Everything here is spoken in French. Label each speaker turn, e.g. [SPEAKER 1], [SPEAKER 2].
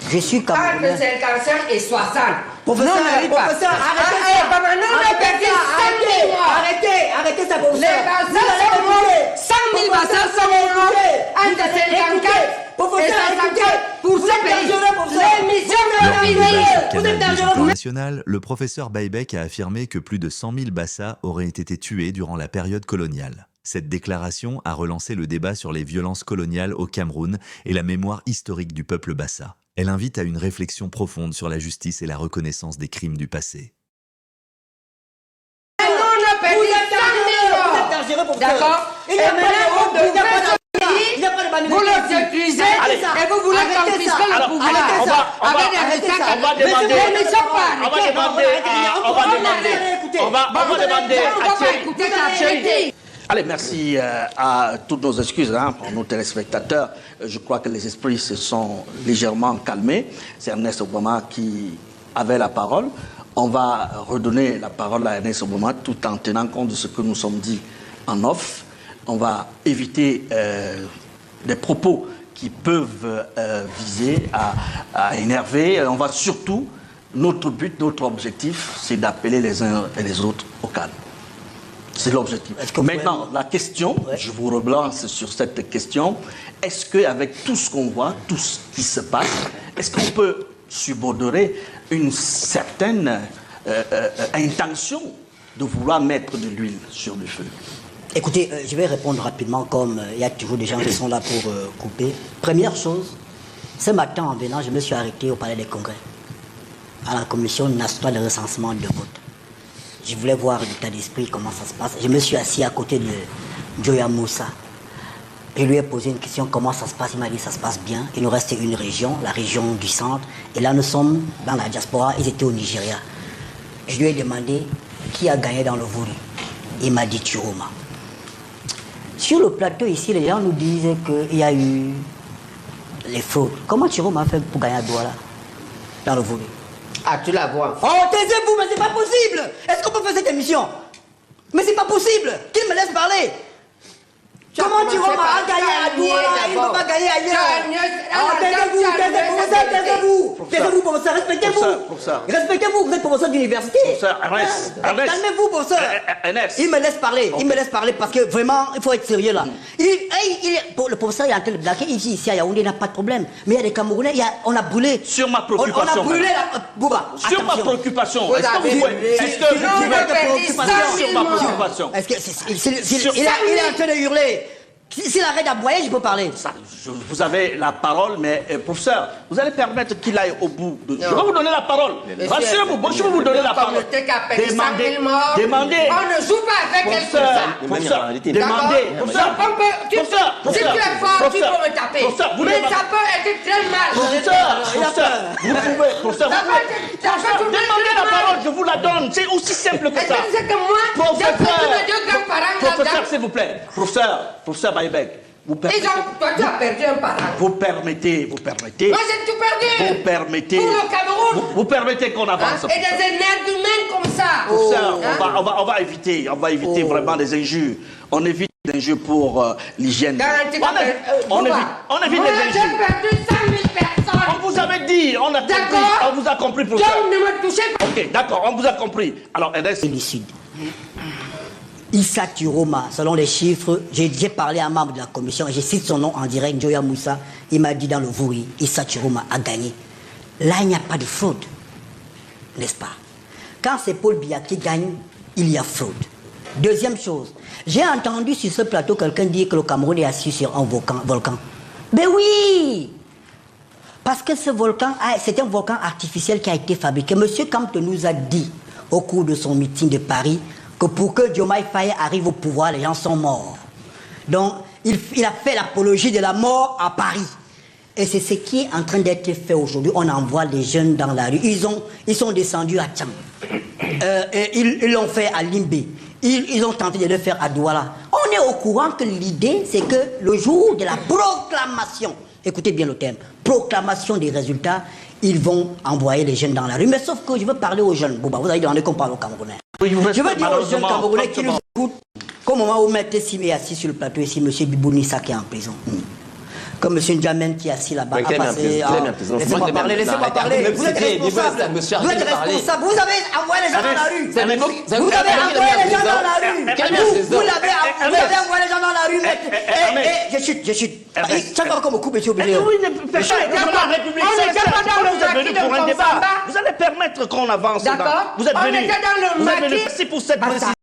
[SPEAKER 1] Je suis Camerounais.
[SPEAKER 2] Entre 55 et 60.
[SPEAKER 1] Professeur, arrêtez ça. Arrêtez ça, professeur.
[SPEAKER 2] Les Bassas sont morts. 100 000 Bassas sont morts. Entre 54 et 64 pour ce pays. L'émission
[SPEAKER 3] Lors
[SPEAKER 2] de
[SPEAKER 3] du débat sur
[SPEAKER 2] Vous êtes
[SPEAKER 3] Canal
[SPEAKER 2] dangereux.
[SPEAKER 3] National, le professeur Baïbek a affirmé que plus de 100 000 Bassa auraient été tués durant la période coloniale. Cette déclaration a relancé le débat sur les violences coloniales au Cameroun et la mémoire historique du peuple Bassa. Elle invite à une réflexion profonde sur la justice et la reconnaissance des crimes du passé.
[SPEAKER 2] D'accord. Et maintenant, vous le utilisez et vous voulez confisquer le pouvoir. Avec des résultats. On va demander à Thierry.
[SPEAKER 4] Allez, merci à toutes nos excuses pour nos téléspectateurs. Je crois que les esprits se sont légèrement calmés. C'est Ernest Obama qui avait la parole. On va redonner la parole à Ernest Obama tout en tenant compte de ce que nous sommes dit en off. On va éviter des propos qui peuvent viser à énerver. On va surtout, notre but, notre objectif, c'est d'appeler les uns et les autres au calme. C'est l'objectif. Maintenant, la question, je vous relance sur cette question, est-ce qu'avec tout ce qu'on voit, tout ce qui se passe, est-ce qu'on peut subodérer une certaine intention de vouloir mettre de l'huile sur le feu?
[SPEAKER 1] Écoutez, je vais répondre rapidement, comme il y a toujours des gens qui sont là pour couper. Première chose, ce matin en venant, je me suis arrêté au Palais des Congrès, à la Commission nationale de recensement de vote. Je voulais voir l'état d'esprit, comment ça se passe. Je me suis assis à côté de Joya Moussa. Je lui ai posé une question, comment ça se passe? Il m'a dit, ça se passe bien. Il nous reste une région, la région du centre. Et là, nous sommes dans la diaspora. Ils étaient au Nigeria. Je lui ai demandé qui a gagné dans le vote. Il m'a dit Chiroma. Sur le plateau ici, les gens nous disaient qu'il y a eu les fraudes. Comment Chiroma a fait pour gagner à Douala dans le vote?
[SPEAKER 2] Ah, tu la vois.
[SPEAKER 1] Oh, taisez-vous, mais c'est pas possible. Est-ce qu'on peut faire cette émission? Mais c'est pas possible. Qu'il me laisse parler. Comment tu vas gagner à Douala? Il ne peut pas gagner ailleurs. Taisez-vous. Taisez-vous, professeur. Respectez-vous. Respectez-vous. Vous êtes professeur d'université. Calmez-vous, professeur. Il me laisse parler. Il me laisse parler parce que vraiment, il faut être sérieux là. Le professeur est en train de blaguer. Ici à Yaoundé, il n'a pas de problème. Mais il y a des Camerounais, on a brûlé.
[SPEAKER 4] Sur ma préoccupation.
[SPEAKER 1] On a brûlé la. Bouba.
[SPEAKER 4] Sur ma préoccupation. Est-ce que vous pouvez. Sur ma préoccupation.
[SPEAKER 1] Il est en train de hurler. S'il arrête d'aboyer, je peux parler.
[SPEAKER 4] Vous avez la parole, mais professeur, vous allez permettre qu'il aille au bout. Je vais vous donner la parole. Rassurez-vous, je vais vous donner la parole.
[SPEAKER 2] Demandez.
[SPEAKER 4] Demandez.
[SPEAKER 2] On ne joue pas avec elle pour ça.
[SPEAKER 4] Professeur, demandez.
[SPEAKER 2] Si tu es fort, tu peux me taper. Mais ça peut être très mal.
[SPEAKER 4] Professeur, vous pouvez. Professeur, demandez la parole, je vous la donne. C'est aussi simple que ça.
[SPEAKER 2] C'est que moi, j'ai pris mes deux grands-parents là-dedans.
[SPEAKER 4] Professeur, s'il vous plaît. Professeur Baïbek, vous permettez.
[SPEAKER 2] Toi, tu as perdu un parent.
[SPEAKER 4] Vous permettez.
[SPEAKER 2] Moi, j'ai tout perdu.
[SPEAKER 4] Vous permettez.
[SPEAKER 2] Pour le Cameroun.
[SPEAKER 4] Vous permettez qu'on avance.
[SPEAKER 2] Et des énergumènes comme ça.
[SPEAKER 4] Professeur, on va éviter vraiment des injures. On évite des injures pour l'hygiène. On évite des injures.
[SPEAKER 2] J'ai perdu 100 000 personnes.
[SPEAKER 4] On vous avait dit, on vous a compris, professeur.
[SPEAKER 2] Donc, ne me touchez pas.
[SPEAKER 4] Ok, d'accord, on vous a compris. Alors, Ernest.
[SPEAKER 1] Issa Chiroma, selon les chiffres, j'ai parlé à un membre de la commission et je cite son nom en direct, Joya Moussa. Il m'a dit dans le Vouri, Issa Chiroma a gagné. Là, il n'y a pas de fraude, n'est-ce pas? Quand c'est Paul Biya qui gagne, il y a fraude. Deuxième chose, j'ai entendu sur ce plateau quelqu'un dire que le Cameroun est assis sur un volcan. Ben oui! Parce que ce volcan, c'est un volcan artificiel qui a été fabriqué. Monsieur Kamte nous a dit, au cours de son meeting de Paris, que pour que Diomaye Faye arrive au pouvoir, les gens sont morts. Donc, il a fait l'apologie de la mort à Paris. Et c'est ce qui est en train d'être fait aujourd'hui. On envoie les jeunes dans la rue. Ils sont descendus à Tcham. Ils l'ont fait à Limbé. Ils ont tenté de le faire à Douala. On est au courant que l'idée, c'est que le jour de la proclamation, écoutez bien le terme, proclamation des résultats, ils vont envoyer les jeunes dans la rue. Mais sauf que je veux parler aux jeunes. Bouba, vous avez demandé qu'on parle aux Camerounais. Je veux dire aux jeunes Camerounais qui nous écoutent, qu'au moment où M. Sim est assis sur le plateau ici, M. Bibou Nissa qui est en prison. Comme M. Ndjamen qui est assis là-bas, a passé...
[SPEAKER 5] Laissez-moi parler, laissez-moi parler.
[SPEAKER 1] Vous êtes responsable. Vous êtes responsable. Vous avez envoyé les gens dans la rue. Vous avez envoyé les gens dans la rue. Vous avez envoyé les gens dans la rue. Je chute. Chaque fois qu'on me coupe, je suis obligé.
[SPEAKER 4] Oui, personne n'est dans la République. Vous êtes venu pour un débat. Vous allez permettre qu'on avance.
[SPEAKER 2] D'accord.
[SPEAKER 4] Vous êtes venu.
[SPEAKER 2] On était dans le maquis.
[SPEAKER 4] Merci pour cette précision.